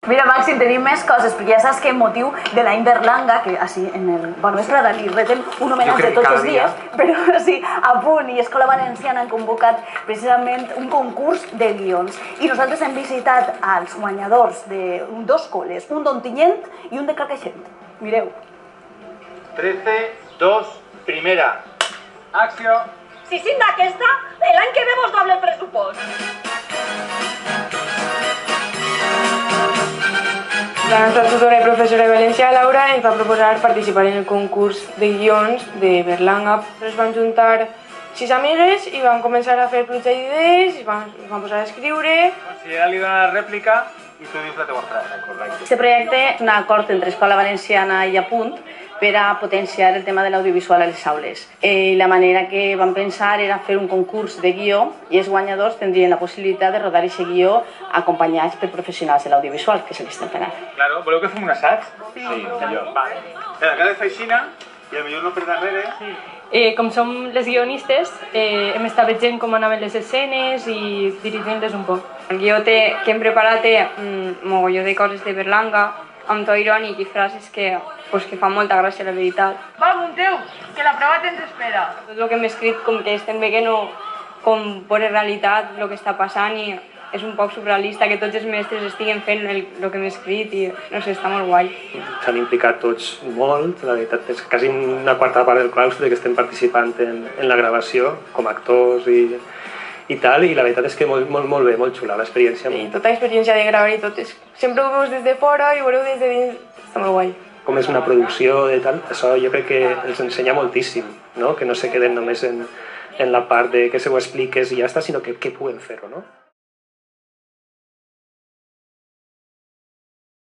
Mira, Màxim, tenim més coses, perquè ja saps que motiu de l'any Berlanga, que així en el... Bueno, és Dalí, retem un homenatge tots els dies, però sí, a Punt i Escola Valenciana han convocat precisament un concurs de guions. I nosaltres hem visitat els guanyadors de dos col·les, un d'Ontinyent i un de Carcaixent. Mireu. 13, 2, primera. Acció. Si signa aquesta, l'any que ve vos doble el pressupost. La nostra tutora i professora de valencià, Laura, ens va proposar participar en el concurs de guions de Berlanga. Ens vam juntar 6 amigues i vam començar a fer pluja d'idees, i vam posar a escriure. Si ella li dona la rèplica i tu dius la teva frase, correcte. Este projecte és un acord entre Escola Valenciana i Apunt per a potenciar el tema de l'audiovisual a les aules. La manera que vam pensar era fer un concurs de guió i els guanyadors tindrien la possibilitat de rodar aquest guió acompanyats per professionals de l'audiovisual, que és el que estem fent ara. Claro, voleu que fem un assaig? Sí, millor. Vale. Cada de feixina i potser no per darrere. Com som les guionistes, hem estat veient com anaven les escenes i dirigint-les un poc. El guió que hem preparat té mogolló de coses de Berlanga, amb to irònic i frases que fan molta gràcia, la veritat. Va, munteu, que la prova ens espera. Tot el que hem escrit com que estem veient com veure realitat el que està passant i és un poc surrealista que tots els mestres estiguen fent el que hem escrit i no sé, està molt guai. S'han implicat tots molt, la veritat és quasi una quarta part del claustre que estem participant en la gravació com a actors i tal, i la veritat és que molt bé, molt xula l'experiència. Sí, tota l'experiència de gravar i tot, sempre ho veus des de fora i ho veureu des de dins, està molt guai. Com és una producció i tal, això jo crec que els ensenya moltíssim, no? Que no se queden només en la part de que se ho expliques i ja està, sinó que puguem fer-ho, no?